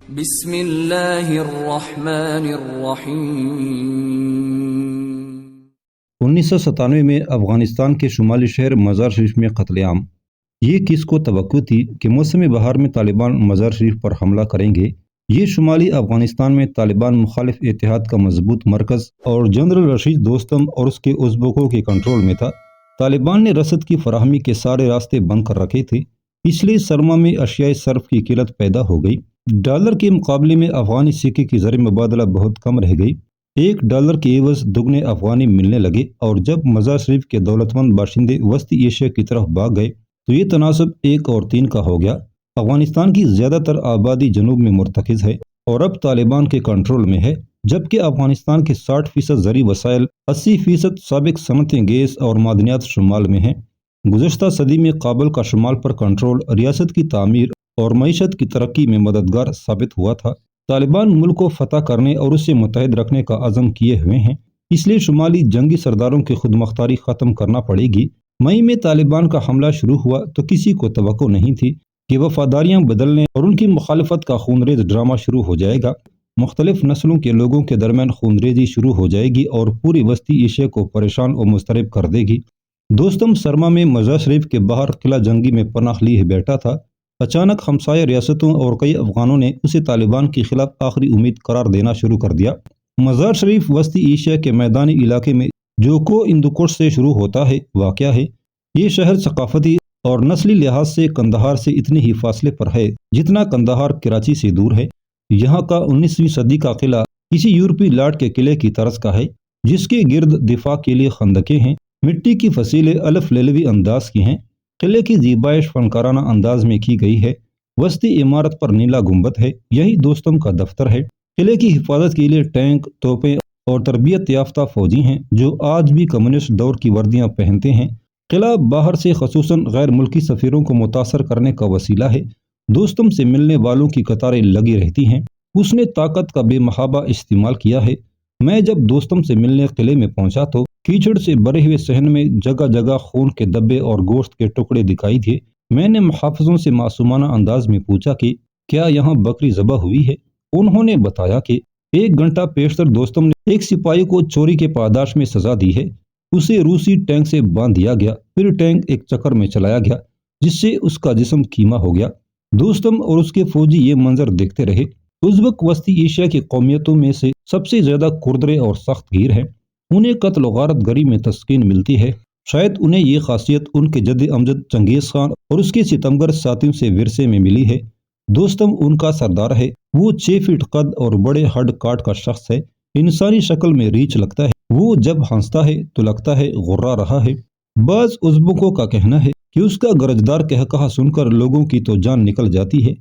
بسم اللہ الرحمن الرحیم۔ 1997 میں افغانستان کے شمالی شہر مزار شریف میں قتل عام۔ یہ کس کو توقع تھی کہ موسم بہار میں طالبان مزار شریف پر حملہ کریں گے؟ یہ شمالی افغانستان میں طالبان مخالف اتحاد کا مضبوط مرکز اور جنرل رشید دوستم اور اس کے ازبکوں کے کنٹرول میں تھا۔ طالبان نے رسد کی فراہمی کے سارے راستے بند کر رکھے تھے، اس لیے سرما میں اشیاء صرف کی قلت پیدا ہو گئی۔ ڈالر کے مقابلے میں افغانی سکے کی زر مبادلہ بہت کم رہ گئی۔ $1 کے عوض دگنے افغانی ملنے لگے، اور جب مزار شریف کے دولت مند باشندے وسطی ایشیا کی طرف بھاگ گئے تو یہ تناسب 1 اور 3 کا ہو گیا۔ افغانستان کی زیادہ تر آبادی جنوب میں مرتکز ہے اور اب طالبان کے کنٹرول میں ہے، جبکہ افغانستان کے 60% زرعی وسائل، 80% سابق صنعتیں گیس اور معدنیات شمال میں ہیں۔ گزشتہ صدی میں کابل کا شمال پر کنٹرول ریاست کی تعمیر اور معیشت کی ترقی میں مددگار ثابت ہوا تھا۔ طالبان ملک کو فتح کرنے اور اسے متحد رکھنے کا عزم کیے ہوئے ہیں، اس لیے شمالی جنگی سرداروں کی خود مختاری ختم کرنا پڑے گی۔ مئی میں طالبان کا حملہ شروع ہوا تو کسی کو توقع نہیں تھی کہ وفاداریاں بدلنے اور ان کی مخالفت کا خونریز ڈرامہ شروع ہو جائے گا۔ مختلف نسلوں کے لوگوں کے درمیان خونریزی شروع ہو جائے گی اور پوری وسطی ایشیا کو پریشان و مضطرب کر دے گی۔ دوستم سرما میں مزار شریف کے باہر قلعہ جنگی میں پناہ لیے بیٹھا تھا۔ اچانک ہمسایہ ریاستوں اور کئی افغانوں نے اسے طالبان کے خلاف آخری امید قرار دینا شروع کر دیا۔ مزار شریف وسطی ایشیا کے میدانی علاقے میں جوکو ہندوکش سے شروع ہوتا ہے واقع ہے۔ یہ شہر ثقافتی اور نسلی لحاظ سے قندھار سے اتنے ہی فاصلے پر ہے جتنا قندھار کراچی سے دور ہے۔ یہاں کا 19ویں صدی کا قلعہ کسی یورپی لاٹ کے قلعے کی طرز کا ہے، جس کے گرد دفاع کے لیے خندقیں ہیں۔ مٹی کی فصیلیں الف لیلوی انداز کی ہیں۔ قلعے کی زیبائش فنکارانہ انداز میں کی گئی ہے۔ وسطی عمارت پر نیلا گنبد ہے، یہی دوستم کا دفتر ہے۔ قلعے کی حفاظت کے لیے ٹینک، توپیں اور تربیت یافتہ فوجی ہیں جو آج بھی کمیونسٹ دور کی وردیاں پہنتے ہیں۔ قلعہ باہر سے خصوصاً غیر ملکی سفیروں کو متاثر کرنے کا وسیلہ ہے۔ دوستم سے ملنے والوں کی قطاریں لگی رہتی ہیں۔ اس نے طاقت کا بے محابہ استعمال کیا ہے۔ میں جب دوستم سے ملنے قلعے میں پہنچا تو کیچڑ سے بھرے ہوئے صحن میں جگہ جگہ خون کے دبے اور گوشت کے ٹکڑے دکھائی دیے۔ میں نے محافظوں سے معصومانہ انداز میں پوچھا کہ کیا یہاں بکری ذبح ہوئی ہے؟ انہوں نے بتایا کہ 1 گھنٹہ پیشتر دوستم نے ایک سپاہی کو چوری کے پاداش میں سزا دی ہے۔ اسے روسی ٹینک سے باندھ دیا گیا، پھر ٹینک ایک چکر میں چلایا گیا جس سے اس کا جسم کیما ہو گیا۔ دوستم اور اس کے فوجی یہ منظر دیکھتے رہے۔ ازبک وسطی ایشیا کی قومیتوں میں سے سب سے زیادہ کھردرے اور سخت گیر ہیں۔ انہیں قتل و غارت گری میں تسکین ملتی ہے۔ شاید انہیں یہ خاصیت ان کے جد امجد چنگیز خان اور اس کے ستمگر ساتھیوں سے ورثے میں ملی ہے۔ دوستم ان کا سردار ہے۔ وہ 6 فٹ قد اور بڑے ہڈ کاٹ کا شخص ہے۔ انسانی شکل میں ریچھ لگتا ہے۔ وہ جب ہنستا ہے تو لگتا ہے غرہ رہا ہے۔ بعض ازبکوں کا کہنا ہے کہ اس کا گرجدار قہقہہ سن کر لوگوں کی تو جان نکل جاتی ہے۔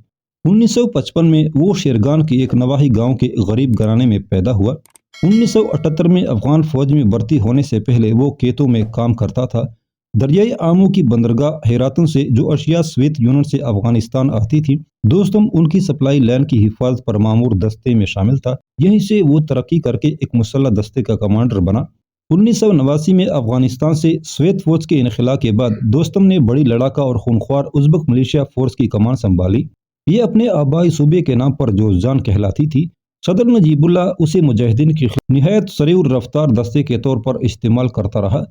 1955 میں وہ شیرگان کے ایک نواحی گاؤں کے غریب گھرانے میں پیدا ہوا۔ 1978 میں افغان فوج میں بھرتی ہونے سے پہلے وہ کھیتوں میں کام کرتا تھا۔ دریائے آمو کی بندرگاہ ہیراتن سے جو اشیاء سوویت یونین سے افغانستان آتی تھی، دوستم ان کی سپلائی لائن کی حفاظت پر مامور دستے میں شامل تھا۔ یہیں سے وہ ترقی کر کے ایک مسلح دستے کا کمانڈر بنا۔ 1989 میں افغانستان سے سوویت فوج کے انخلاء کے بعد دوستم نے بڑی لڑاکا اور خونخوار ازبک ملیشیا فورس کی کمان سنبھالی۔ یہ اپنے آبائی صوبے کے نام پر جوزجان کہلاتی تھی۔ صدر نجیب اللہ اسے مجاہدین کی نہایت سریع الرفتار دستے کے طور پر استعمال کرتا رہا،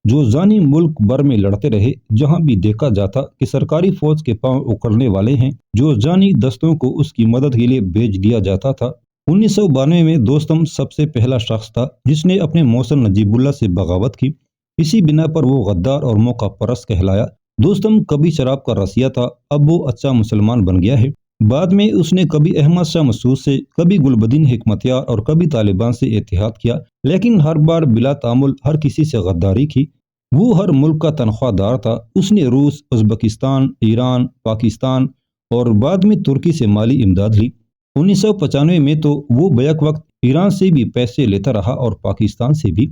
جو جانی ملک بھر میں لڑتے رہے۔ جہاں بھی دیکھا جاتا کہ سرکاری فوج کے پاؤں اکڑنے والے ہیں، جو جانی دستوں کو اس کی مدد کے لیے بھیج دیا جاتا تھا۔ 1992 میں دوستم سب سے پہلا شخص تھا جس نے اپنے موصل نجیب اللہ سے بغاوت کی۔ اسی بنا پر وہ غدار اور موقع پرست کہلایا۔ دوستم کبھی شراب کا رسیہ تھا، اب وہ اچھا مسلمان بن گیا ہے۔ بعد میں اس نے کبھی احمد شاہ مسعود سے، کبھی گلبدین حکمتیار اور کبھی طالبان سے اتحاد کیا، لیکن ہر بار بلا تعامل ہر کسی سے غداری کی۔ وہ ہر ملک کا تنخواہ دار تھا۔ اس نے روس، ازبکستان، ایران، پاکستان اور بعد میں ترکی سے مالی امداد لی۔ 1995 میں تو وہ بیک وقت ایران سے بھی پیسے لیتا رہا اور پاکستان سے بھی۔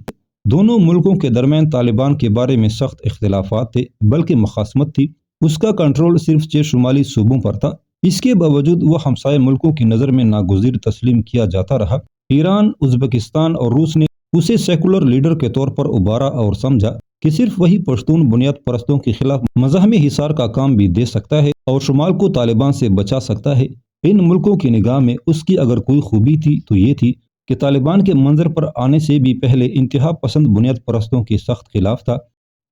دونوں ملکوں کے درمیان طالبان کے بارے میں سخت اختلافات تھے، بلکہ مخاصمت تھی۔ اس کا کنٹرول صرف 6 شمالی صوبوں پر تھا۔ اس کے باوجود وہ ہمسائے ملکوں کی نظر میں ناگزیر تسلیم کیا جاتا رہا۔ ایران، ازبکستان اور روس نے اسے سیکولر لیڈر کے طور پر ابھارا اور سمجھا کہ صرف وہی پشتون بنیاد پرستوں کے خلاف مزاحم حصار کا کام بھی دے سکتا ہے اور شمال کو طالبان سے بچا سکتا ہے۔ ان ملکوں کی نگاہ میں اس کی اگر کوئی خوبی تھی تو یہ تھی کہ طالبان کے منظر پر آنے سے بھی پہلے انتہا پسند بنیاد پرستوں کے سخت خلاف تھا۔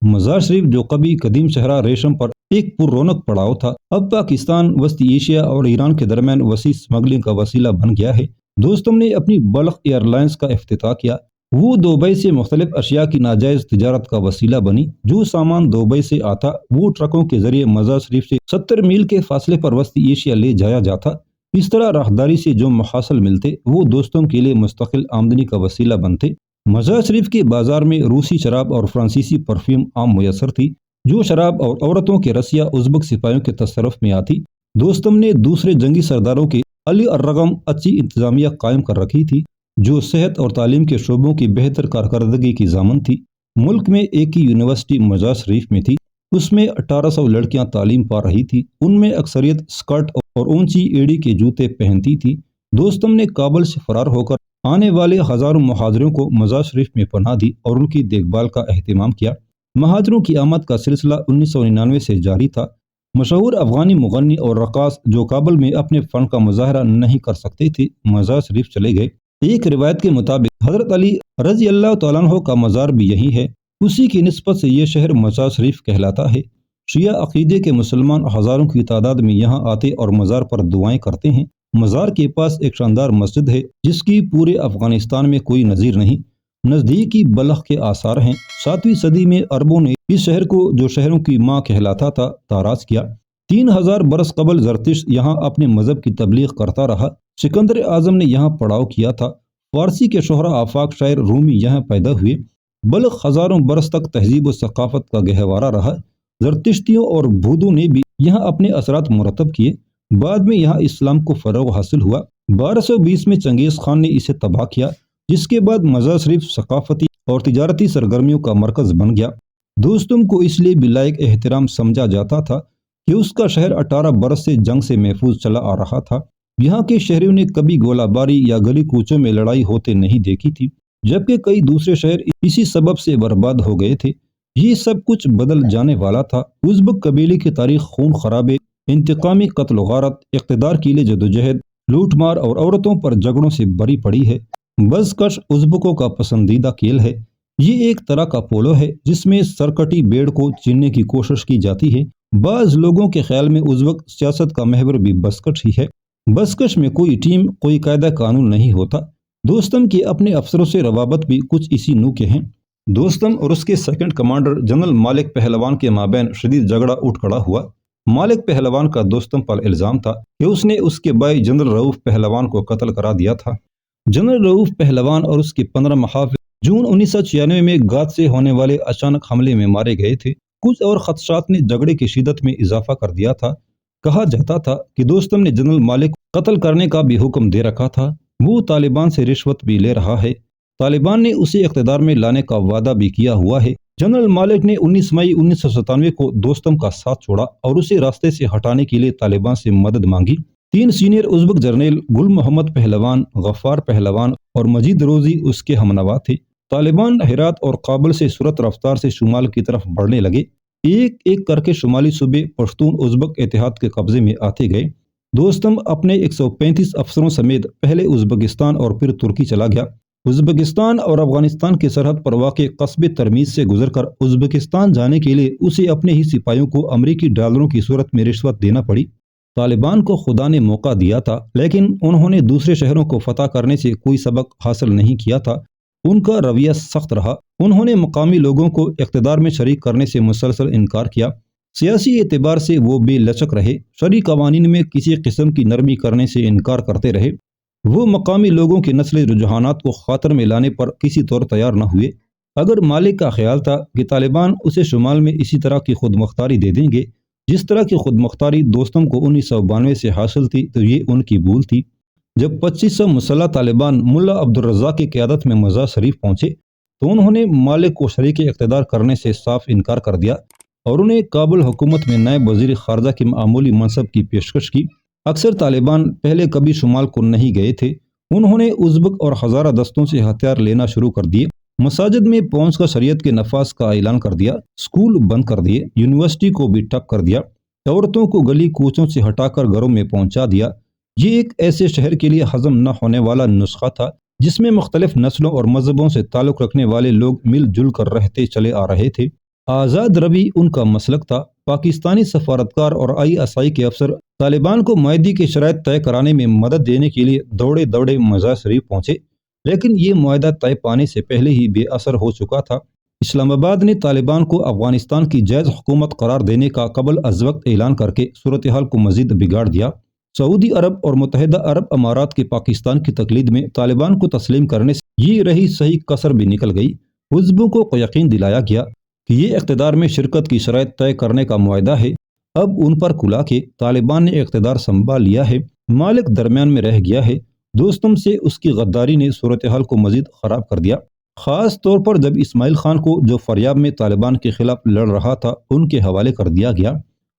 مزار شریف جو کبھی قدیم صحرا ریشم پر ایک پر رونق پڑاؤ تھا، اب پاکستان، وسطی ایشیا اور ایران کے درمیان وسیع اسمگلنگ کا وسیلہ بن گیا ہے۔ دوستم نے اپنی بلخ ایئر لائنز کا افتتاح کیا۔ وہ دبئی سے مختلف اشیاء کی ناجائز تجارت کا وسیلہ بنی۔ جو سامان دبئی سے آتا وہ ٹرکوں کے ذریعے مزار شریف سے 70 میل کے فاصلے پر وسطی ایشیا لے جایا جاتا۔ اس طرح راہداری سے جو محاصل ملتے وہ دوستم کے لیے مستقل آمدنی کا وسیلہ بنتے۔ مزار شریف کے بازار میں روسی شراب اور فرانسیسی پرفیوم عام میسر تھی۔ جو شراب اور عورتوں کے رسیہ ازبک سپاہیوں کے تصرف میں آتی۔ دوستم نے دوسرے جنگی سرداروں کے علی الرغم اچھی انتظامیہ قائم کر رکھی تھی، جو صحت اور تعلیم کے شعبوں کی بہتر کارکردگی کی ضامن تھی۔ ملک میں ایک ہی یونیورسٹی مزار شریف میں تھی۔ اس میں 1800 لڑکیاں تعلیم پا رہی تھی۔ ان میں اکثریت اسکرٹ اور اونچی ایڑی کے جوتے پہنتی تھی۔ دوستم نے کابل سے فرار ہو کر آنے والے ہزاروں مہاجروں کو مزار شریف میں پناہ دی اور ان کی دیکھ بھال کا اہتمام کیا۔ مہاجروں کی آمد کا سلسلہ 1999 سے جاری تھا۔ مشہور افغانی مغنی اور رقاص جو کابل میں اپنے فن کا مظاہرہ نہیں کر سکتے تھے، مزار شریف چلے گئے۔ ایک روایت کے مطابق حضرت علی رضی اللہ تعالیٰ عنہ کا مزار بھی یہی ہے۔ اسی کی نسبت سے یہ شہر مزار شریف کہلاتا ہے۔ شیعہ عقیدے کے مسلمان ہزاروں کی تعداد میں یہاں آتے اور مزار پر دعائیں کرتے ہیں۔ مزار کے پاس ایک شاندار مسجد ہے جس کی پورے افغانستان میں کوئی نظیر نہیں۔ نزدیکی بلخ کے آثار ہیں۔ 7ویں صدی میں عربوں نے اس شہر کو، جو شہروں کی ماں کہلاتا تھا، تاراج کیا۔ 3000 برس قبل زرتشت یہاں اپنے مذہب کی تبلیغ کرتا رہا۔ سکندر اعظم نے یہاں پڑاؤ کیا تھا۔ فارسی کے شہرا آفاق شاعر رومی یہاں پیدا ہوئے۔ بلخ ہزاروں برس تک تہذیب و ثقافت کا گہوارہ رہا۔ زرتشتیوں اور بودھوں نے بھی یہاں اپنے اثرات مرتب کیے۔ بعد میں یہاں اسلام کو فروغ حاصل ہوا۔ 1220 میں چنگیز خان نے اسے تباہ کیا، جس کے بعد مزار شریف ثقافتی اور تجارتی سرگرمیوں کا مرکز بن گیا۔ دوستم کو اس لیے بھی لائق احترام سمجھا جاتا تھا کہ اس کا شہر 18 برس سے جنگ سے محفوظ چلا آ رہا تھا۔ یہاں کے شہریوں نے کبھی گولہ باری یا گلی کوچوں میں لڑائی ہوتے نہیں دیکھی تھی، جبکہ کئی دوسرے شہر اسی سبب سے برباد ہو گئے تھے۔ یہ سب کچھ بدل جانے والا تھا۔ ازبک قبیلے کی تاریخ خون خرابے، انتقامی قتل و غارت، اقتدار کے لیے جدوجہد، لوٹ مار اور عورتوں پر جھگڑوں سے بری پڑی ہے۔ بزکش ازبکوں کا پسندیدہ کھیل ہے۔ یہ ایک طرح کا پولو ہے جس میں سرکٹی بیڑ کو چیننے کی کوشش کی جاتی ہے۔ بعض لوگوں کے خیال میں ازبک سیاست کا محور بھی بزکش ہی ہے۔ بزکش میں کوئی ٹیم، کوئی قاعدہ قانون نہیں ہوتا۔ دوستم کے اپنے افسروں سے روابط بھی کچھ اسی نوع کے ہیں۔ دوستم اور اس کے سیکنڈ کمانڈر جنرل مالک پہلوان کے مابین شدید جھگڑا اٹھ کھڑا ہوا۔ مالک پہلوان کا دوستم پر الزام تھا کہ اس نے اس کے بھائی جنرل رؤف پہلوان کو قتل کرا دیا تھا۔ جنرل رؤف پہلوان اور اس کے 15 محافظ جون 1996 میں گاد سے ہونے والے اچانک حملے میں مارے گئے تھے۔ کچھ اور خدشات نے جھگڑے کی شدت میں اضافہ کر دیا تھا۔ کہا جاتا تھا کہ دوستم نے جنرل مالک کو قتل کرنے کا بھی حکم دے رکھا تھا۔ وہ طالبان سے رشوت بھی لے رہا ہے۔ طالبان نے اسے اقتدار میں لانے کا وعدہ بھی کیا ہوا ہے۔ جنرل مالک نے 19 مئی 1997 کو دوستم کا ساتھ چھوڑا اور اسے راستے سے ہٹانے کے لیے طالبان سے مدد مانگی۔ 3 سینئر ازبک جرنیل گل محمد پہلوان، غفار پہلوان اور مجید روزی اس کے ہمنوا تھے۔ طالبان ہرات اور کابل سے سرعت رفتار سے شمال کی طرف بڑھنے لگے۔ ایک ایک کر کے شمالی صوبے پشتون ازبک اتحاد کے قبضے میں آتے گئے۔ دوستم اپنے 135 افسروں سمیت پہلے ازبکستان اور پھر ترکی چلا گیا۔ ازبکستان اور افغانستان کے سرحد پر واقع قصبے ترمیز سے گزر کر ازبکستان جانے کے لیے اسے اپنے ہی سپاہیوں کو امریکی ڈالروں کی صورت میں رشوت دینا پڑی۔ طالبان کو خدا نے موقع دیا تھا، لیکن انہوں نے دوسرے شہروں کو فتح کرنے سے کوئی سبق حاصل نہیں کیا تھا۔ ان کا رویہ سخت رہا۔ انہوں نے مقامی لوگوں کو اقتدار میں شریک کرنے سے مسلسل انکار کیا۔ سیاسی اعتبار سے وہ بے لچک رہے۔ شرعی قوانین میں کسی قسم کی نرمی کرنے سے انکار کرتے رہے۔ وہ مقامی لوگوں کے نسلی رجحانات کو خاطر میں لانے پر کسی طور تیار نہ ہوئے۔ اگر مالک کا خیال تھا کہ طالبان اسے شمال میں اسی طرح کی خود مختاری دے دیں گے جس طرح کی خود مختاری دوستم کو 1992 سے حاصل تھی، تو یہ ان کی بھول تھی۔ جب 2500 مسلح طالبان ملا عبدالرزاق کی قیادت میں مزار شریف پہنچے تو انہوں نے مالک کو شریک اقتدار کرنے سے صاف انکار کر دیا اور انہیں کابل حکومت میں نائب وزیر خارجہ کے معمولی منصب کی پیشکش کی۔ اکثر طالبان پہلے کبھی شمال کو نہیں گئے تھے۔ انہوں نے ازبک اور ہزارہ دستوں سے ہتھیار لینا شروع کر دیے۔ مساجد میں پہنچ کر شریعت کے نفاذ کا اعلان کر دیا۔ اسکول بند کر دیے۔ یونیورسٹی کو بھی ٹھپ کر دیا۔ عورتوں کو گلی کوچوں سے ہٹا کر گھروں میں پہنچا دیا۔ یہ ایک ایسے شہر کے لیے ہضم نہ ہونے والا نسخہ تھا جس میں مختلف نسلوں اور مذہبوں سے تعلق رکھنے والے لوگ مل جل کر رہتے چلے آ رہے تھے۔ آزاد روی ان کا مسلک تھا۔ پاکستانی سفارتکار اور ISI کے افسر طالبان کو معاہدے کی شرائط طے کرانے میں مدد دینے کے لیے دوڑے دوڑے مزار شریف پہنچے، لیکن یہ معاہدہ طے پانے سے پہلے ہی بے اثر ہو چکا تھا۔ اسلام آباد نے طالبان کو افغانستان کی جائز حکومت قرار دینے کا قبل از وقت اعلان کر کے صورتحال کو مزید بگاڑ دیا۔ سعودی عرب اور متحدہ عرب امارات کے پاکستان کی تقلید میں طالبان کو تسلیم کرنے سے یہ رہی صحیح کسر بھی نکل گئی۔ حزبوں کو یقین دلایا گیا کہ یہ اقتدار میں شرکت کی شرائط طے کرنے کا معاہدہ ہے۔ اب ان پر کھلا کہ طالبان نے اقتدار سنبھال لیا ہے، مالک درمیان میں رہ گیا ہے۔ دوستم سے اس کی غداری نے صورتحال کو مزید خراب کر دیا، خاص طور پر جب اسماعیل خان کو جو فریاب میں طالبان کے خلاف لڑ رہا تھا ان کے حوالے کر دیا گیا۔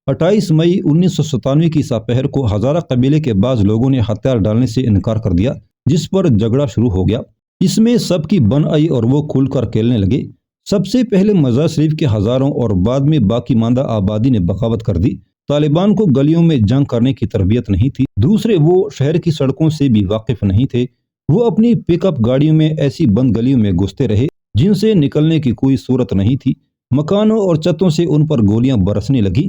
28 مئی 1997 کی سپہر کو ہزارہ قبیلے کے بعض لوگوں نے ہتھیار ڈالنے سے انکار کر دیا، جس پر جھگڑا شروع ہو گیا۔ اس میں سب کی بن آئی اور وہ کھل کر کھیلنے لگے۔ سب سے پہلے مزار شریف کے ہزاروں اور بعد میں باقی ماندہ آبادی نے بغاوت کر دی۔ طالبان کو گلیوں میں جنگ کرنے کی تربیت نہیں تھی۔ دوسرے، وہ شہر کی سڑکوں سے بھی واقف نہیں تھے۔ وہ اپنی پک اپ گاڑیوں میں ایسی بند گلیوں میں گھستے رہے جن سے نکلنے کی کوئی صورت نہیں تھی۔ مکانوں اور چھتوں سے ان پر گولیاں برسنے لگیں۔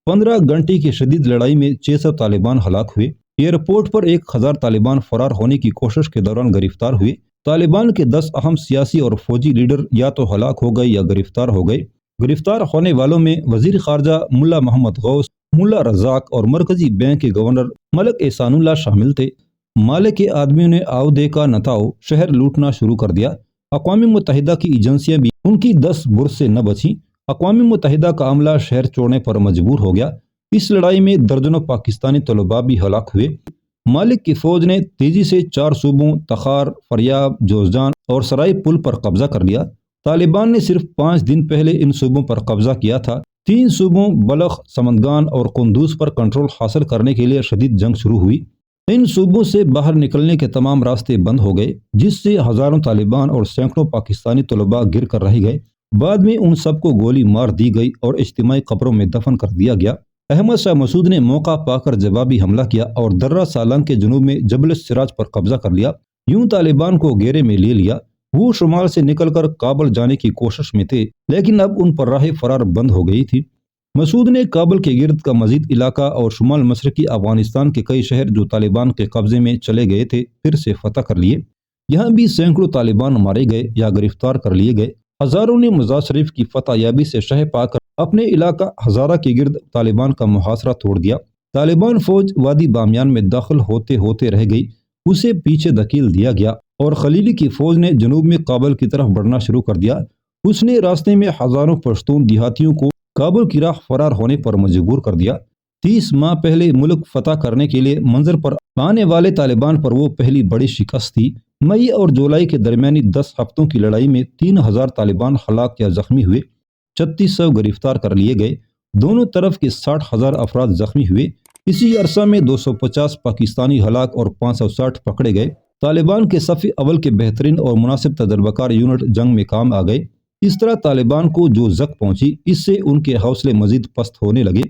15 گھنٹے کی شدید لڑائی میں 600 طالبان ہلاک ہوئے۔ ایئرپورٹ پر 1000 طالبان فرار ہونے کی کوشش کے دوران گرفتار ہوئے۔ طالبان کے 10 اہم سیاسی اور فوجی لیڈر یا تو ہلاک ہو گئے یا گرفتار ہو گئے۔ گرفتار ہونے والوں میں وزیر خارجہ ملا محمد غوث، ملا رزاق اور مرکزی بینک کے گورنر ملک احسان اللہ شامل تھے۔ مالک کے آدمیوں نے آؤ دیکھا نہ تاؤ شہر لوٹنا شروع کر دیا۔ اقوام متحدہ کی ایجنسیاں بھی ان کی 10 برس سے نہ بچیں۔ اقوام متحدہ کا عملہ شہر چھوڑنے پر مجبور ہو گیا۔ اس لڑائی میں درجنوں پاکستانی طلباء بھی ہلاک ہوئے۔ مالک کی فوج نے تیزی سے 4 صوبوں تخار، فریاب، جوزجان اور سرائی پل پر قبضہ کر لیا۔ طالبان نے صرف 5 دن پہلے ان صوبوں پر قبضہ کیا تھا۔ 3 صوبوں بلخ، سمنگان اور قندوز پر کنٹرول حاصل کرنے کے لیے شدید جنگ شروع ہوئی۔ ان صوبوں سے باہر نکلنے کے تمام راستے بند ہو گئے، جس سے ہزاروں طالبان اور سینکڑوں پاکستانی طلباء گر کر رہ گئے۔ بعد میں ان سب کو گولی مار دی گئی اور اجتماعی قبروں میں دفن کر دیا گیا۔ احمد شاہ مسعود نے موقع پا کر جوابی حملہ کیا اور درہ سالنگ کے جنوب میں جبل السراج پر قبضہ کر لیا۔ یوں طالبان کو گھیرے میں لے لیا۔ وہ شمال سے نکل کر کابل جانے کی کوشش میں تھے، لیکن اب ان پر راہ فرار بند ہو گئی تھی۔ مسعود نے کابل کے گرد کا مزید علاقہ اور شمال مشرقی افغانستان کے کئی شہر جو طالبان کے قبضے میں چلے گئے تھے پھر سے فتح کر لیے۔ یہاں بھی سینکڑوں طالبان مارے گئے یا گرفتار کر لیے گئے۔ ہزاروں نے مزار شریف کی فتح یابی سے شہ پا کر اپنے علاقہ ہزارہ کے گرد طالبان کا محاصرہ توڑ دیا۔ طالبان فوج وادی بامیان میں داخل ہوتے ہوتے رہ گئی، اسے پیچھے دھکیل دیا گیا اور خلیلی کی فوج نے جنوب میں کابل کی طرف بڑھنا شروع کر دیا۔ اس نے راستے میں ہزاروں پشتون دیہاتیوں کو کابل کی راہ فرار ہونے پر مجبور کر دیا۔ 30 ماہ پہلے ملک فتح کرنے کے لیے منظر پر آنے والے طالبان پر وہ پہلی بڑی شکست تھی۔ مئی اور جولائی کے درمیانی 10 ہفتوں کی لڑائی میں 3000 طالبان ہلاک یا زخمی ہوئے، 3600 گرفتار کر لیے گئے، دونوں طرف کے 60,000 افراد زخمی ہوئے۔ اسی عرصہ میں 250 پاکستانی ہلاک اور 560 پکڑے گئے۔ طالبان کے صف اول کے بہترین اور مناسب تجربہ کار یونٹ جنگ میں کام آ گئے۔ اس طرح طالبان کو جو زک پہنچی، اس سے ان کے حوصلے مزید پست ہونے لگے۔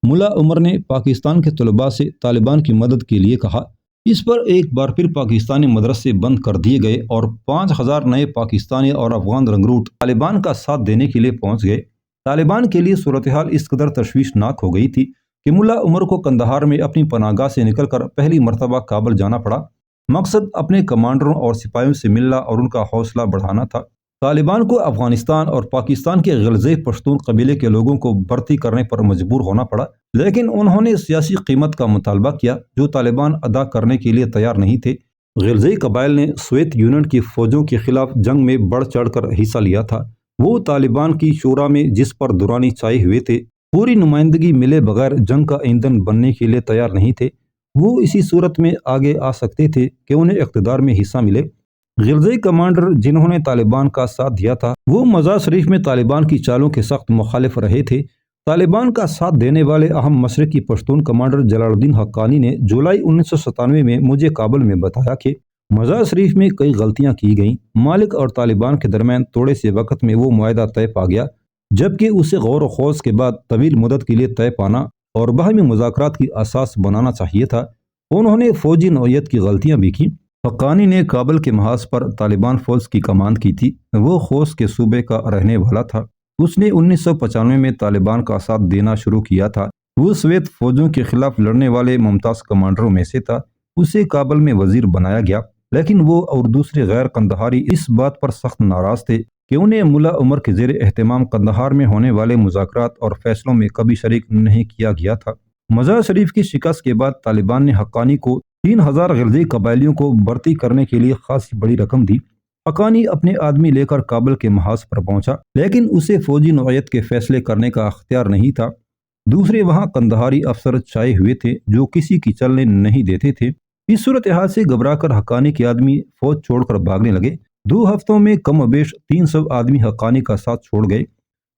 ملا عمر نے پاکستان کے طلباء سے طالبان کی مدد کے لیے کہا۔ اس پر ایک بار پھر پاکستانی مدرسے بند کر دیے گئے اور 5000 نئے پاکستانی اور افغان رنگروٹ طالبان کا ساتھ دینے کے لیے پہنچ گئے۔ طالبان کے لیے صورتحال اس قدر تشویشناک ہو گئی تھی کہ ملا عمر کو قندھار میں اپنی پناہ گاہ سے نکل کر پہلی مرتبہ کابل جانا پڑا۔ مقصد اپنے کمانڈروں اور سپاہیوں سے ملنا اور ان کا حوصلہ بڑھانا تھا۔ طالبان کو افغانستان اور پاکستان کے غلزی پشتون قبیلے کے لوگوں کو بھرتی کرنے پر مجبور ہونا پڑا، لیکن انہوں نے سیاسی قیمت کا مطالبہ کیا جو طالبان ادا کرنے کے لیے تیار نہیں تھے۔ غلزی قبائل نے سوویت یونین کی فوجوں کے خلاف جنگ میں بڑھ چڑھ کر حصہ لیا تھا۔ وہ طالبان کی شورا میں جس پر دورانی چھائے ہوئے تھے، پوری نمائندگی ملے بغیر جنگ کا ایندھن بننے کے لیے تیار نہیں تھے۔ وہ اسی صورت میں آگے آ سکتے تھے کہ انہیں اقتدار میں حصہ ملے۔ غلزی کمانڈر جنہوں نے طالبان کا ساتھ دیا تھا، وہ مزار شریف میں طالبان کی چالوں کے سخت مخالف رہے تھے۔ طالبان کا ساتھ دینے والے اہم مشرقی پشتون کمانڈر جلال الدین حقانی نے جولائی 1997 میں مجھے کابل میں بتایا کہ مزار شریف میں کئی غلطیاں کی گئیں۔ مالک اور طالبان کے درمیان تھوڑے سے وقت میں وہ معاہدہ طے پا گیا، جبکہ اسے غور و خوض کے بعد طویل مدت کے لیے طے پانا اور باہمی مذاکرات کی اساس بنانا چاہیے تھا۔ انہوں نے فوجی نوعیت کی غلطیاں بھی کی۔ حقانی نے کابل کے محاذ پر طالبان فوج کی کمان کی تھی۔ وہ خوست کے صوبے کا رہنے والا تھا۔ اس نے 1995 میں طالبان کا ساتھ دینا شروع کیا تھا۔ وہ سوویت فوجوں کے خلاف لڑنے والے ممتاز کمانڈروں میں سے تھا۔ اسے کابل میں وزیر بنایا گیا، لیکن وہ اور دوسرے غیر قندھاری اس بات پر سخت ناراض تھے کہ انہیں ملا عمر کے زیر اہتمام قندھار میں ہونے والے مذاکرات اور فیصلوں میں کبھی شریک نہیں کیا گیا تھا۔ مزار شریف کی شکست کے بعد طالبان نے حقانی کو 3000 غلزی قبائلیوں کو بھرتی کرنے کے لیے خاصی بڑی رقم دی۔ حقانی اپنے آدمی لے کر کابل کے محاذ پر پہنچا، لیکن اسے فوجی نوعیت کے فیصلے کرنے کا اختیار نہیں تھا۔ دوسرے وہاں قندھاری افسر چھائے ہوئے تھے جو کسی کی چلنے نہیں دیتے تھے۔ اس صورتحال سے گھبرا کر حقانی کے آدمی فوج چھوڑ کر بھاگنے لگے۔ 2 ہفتوں میں کم و بیش 300 آدمی حقانی کا ساتھ چھوڑ گئے۔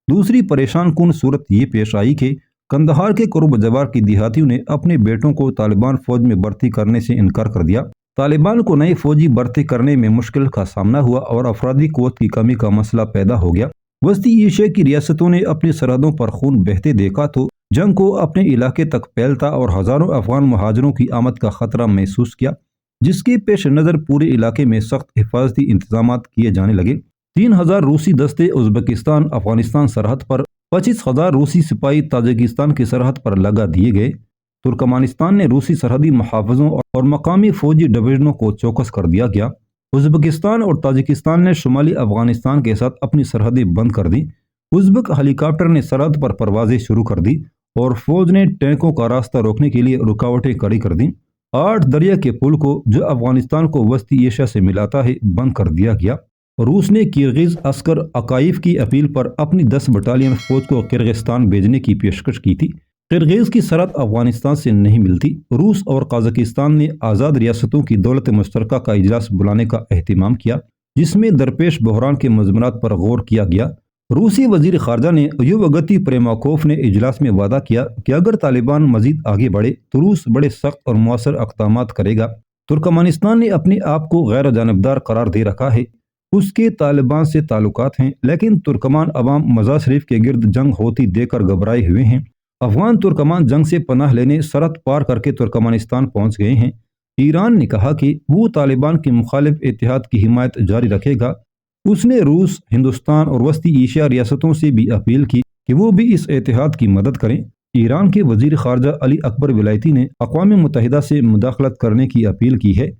دوسری پریشان کن صورت یہ پیش آئی کہ قندھار کے قرب جوار کی دیہاتیوں نے اپنے بیٹوں کو طالبان فوج میں بھرتی کرنے سے انکار کر دیا۔ طالبان کو نئے فوجی بھرتی کرنے میں مشکل کا سامنا ہوا اور افرادی قوت کی کمی کا مسئلہ پیدا ہو گیا۔ وسطی ایشیا کی ریاستوں نے اپنی سرحدوں پر خون بہتے دیکھا تو جنگ کو اپنے علاقے تک پھیلتا اور ہزاروں افغان مہاجروں کی آمد کا خطرہ محسوس کیا، جس کے پیش نظر پورے علاقے میں سخت حفاظتی انتظامات کیے جانے لگے۔ 3000 روسی دستے ازبکستان افغانستان سرحد پر، 25,000 روسی سپاہی تاجکستان کی سرحد پر لگا دیے گئے۔ ترکمانستان نے روسی سرحدی محافظوں اور مقامی فوجی ڈویژنوں کو چوکس کر دیا گیا۔ ازبکستان اور تاجکستان نے شمالی افغانستان کے ساتھ اپنی سرحدیں بند کر دی۔ ازبک ہیلی کاپٹر نے سرحد پر پروازیں شروع کر دی اور فوج نے ٹینکوں کا راستہ روکنے کے لیے رکاوٹیں کھڑی کر دیں۔ 8 دریا کے پل کو جو افغانستان کو وسطی ایشیا سے ملاتا ہے بند کر دیا گیا۔ روس نے کرغز عسکر اکائیف کی اپیل پر اپنی 10 بٹالین فوج کو کرغزستان بھیجنے کی پیشکش کی تھی۔ کرغز کی سرحد افغانستان سے نہیں ملتی۔ روس اور قازقستان نے آزاد ریاستوں کی دولت مشترکہ کا اجلاس بلانے کا اہتمام کیا، جس میں درپیش بحران کے مضمرات پر غور کیا گیا۔ روسی وزیر خارجہ نے یوگتی پریماکوف نے اجلاس میں وعدہ کیا کہ اگر طالبان مزید آگے بڑھے تو روس بڑے سخت اور مؤثر اقدامات کرے گا۔ ترکمانستان نے اپنے آپ کو غیر جانبدار قرار دے رکھا ہے۔ اس کے طالبان سے تعلقات ہیں، لیکن ترکمان عوام مزار شریف کے گرد جنگ ہوتی دیکھ کر گھبرائے ہوئے ہیں۔ افغان ترکمان جنگ سے پناہ لینے سرحد پار کر کے ترکمانستان پہنچ گئے ہیں۔ ایران نے کہا کہ وہ طالبان کے مخالف اتحاد کی حمایت جاری رکھے گا۔ اس نے روس، ہندوستان اور وسطی ایشیا ریاستوں سے بھی اپیل کی کہ وہ بھی اس اتحاد کی مدد کریں۔ ایران کے وزیر خارجہ علی اکبر ولایتی نے اقوام متحدہ سے مداخلت کرنے کی اپیل کی ہے۔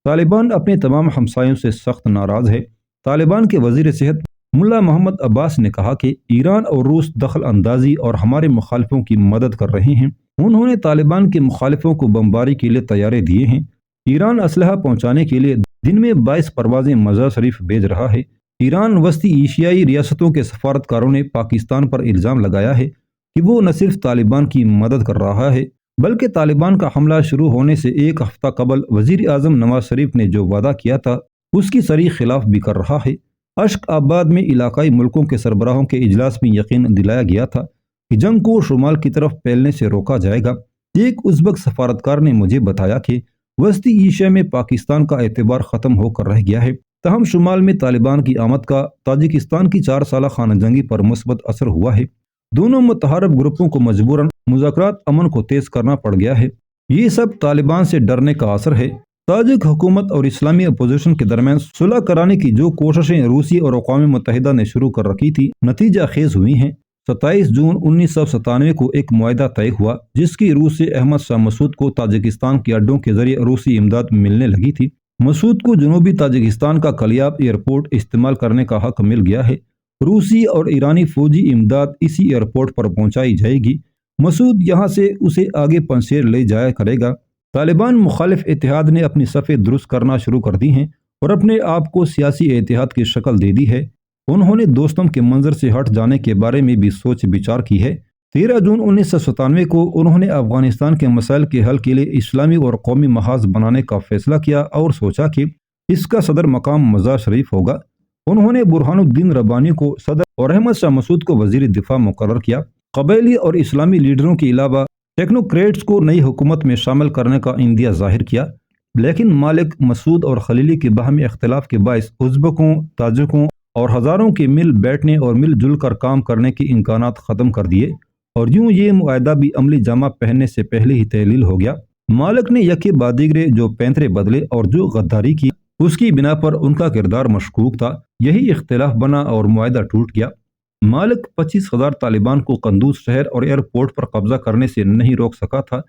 طالبان اپنے تمام ہمسایوں سے سخت ناراض ہے۔ طالبان کے وزیر صحت ملا محمد عباس نے کہا کہ ایران اور روس دخل اندازی اور ہمارے مخالفوں کی مدد کر رہے ہیں۔ انہوں نے طالبان کے مخالفوں کو بمباری کے لیے طیارے دیے ہیں۔ ایران اسلحہ پہنچانے کے لیے دن میں 22 پروازیں مزار شریف بھیج رہا ہے۔ ایران وسطی ایشیائی ریاستوں کے سفارتکاروں نے پاکستان پر الزام لگایا ہے کہ وہ نہ صرف طالبان کی مدد کر رہا ہے بلکہ طالبان کا حملہ شروع ہونے سے 1 ہفتہ قبل وزیر اعظم نواز شریف نے جو وعدہ کیا تھا اس کی صریح خلاف بھی کر رہا ہے۔ اشک آباد میں علاقائی ملکوں کے سربراہوں کے اجلاس میں یقین دلایا گیا تھا کہ جنگ کو شمال کی طرف پھیلنے سے روکا جائے گا۔ ایک ازبک سفارتکار نے مجھے بتایا کہ وسطی ایشیا میں پاکستان کا اعتبار ختم ہو کر رہ گیا ہے، تاہم شمال میں طالبان کی آمد کا تاجکستان کی 4 سالہ خانہ جنگی پر مثبت اثر ہوا ہے۔ دونوں متحارب گروپوں کو مجبوراً مذاکرات امن کو تیز کرنا پڑ گیا ہے۔ یہ سب طالبان سے ڈرنے کا اثر ہے۔ تاجک حکومت اور اسلامی اپوزیشن کے درمیان صلح کرانے کی جو کوششیں روسی اور اقوام متحدہ نے شروع کر رکھی تھی نتیجہ خیز ہوئی ہیں۔ 27 جون 1997 کو ایک معاہدہ طے ہوا جس کی روح سے احمد شاہ مسعود کو تاجکستان کے اڈوں کے ذریعے روسی امداد ملنے لگی تھی۔ مسعود کو جنوبی تاجکستان کا کلیاب ایئرپورٹ استعمال کرنے کا حق مل گیا ہے۔ روسی اور ایرانی فوجی امداد اسی ایئرپورٹ پر پہنچائی جائے گی۔ مسعود یہاں سے اسے آگے پنسیر لے جایا کرے گا۔ طالبان مخالف اتحاد نے اپنی صفیں درست کرنا شروع کر دی ہیں اور اپنے آپ کو سیاسی اتحاد کی شکل دے دی ہے۔ انہوں نے دوستم کے منظر سے ہٹ جانے کے بارے میں بھی سوچ بچار کی ہے۔ 13 جون 1997 کو انہوں نے افغانستان کے مسائل کے حل کے لیے اسلامی اور قومی محاذ بنانے کا فیصلہ کیا اور سوچا کہ اس کا صدر مقام مزار شریف ہوگا۔ انہوں نے برہان الدین ربانی کو صدر اور احمد شاہ مسعود کو وزیر دفاع مقرر کیا۔ قبائلی اور اسلامی لیڈروں کے علاوہ ٹیکنوکریٹس کو نئی حکومت میں شامل کرنے کا اندیہ ظاہر کیا، لیکن مالک مسعود اور خلیلی کے باہمی اختلاف کے باعث ازبکوں، تاجکوں اور ہزاروں کے مل بیٹھنے اور مل جل کر کام کرنے کے امکانات ختم کر دیے اور یوں یہ معاہدہ بھی عملی جامہ پہننے سے پہلے ہی تحلیل ہو گیا۔ مالک نے یکے بعد دیگرے جو پینترے بدلے اور جو غداری کی اس کی بنا پر ان کا کردار مشکوک تھا، یہی اختلاف بنا اور معاہدہ ٹوٹ گیا۔ مالک 25,000 طالبان کو قندوز شہر اور ایئرپورٹ پر قبضہ کرنے سے نہیں روک سکا تھا۔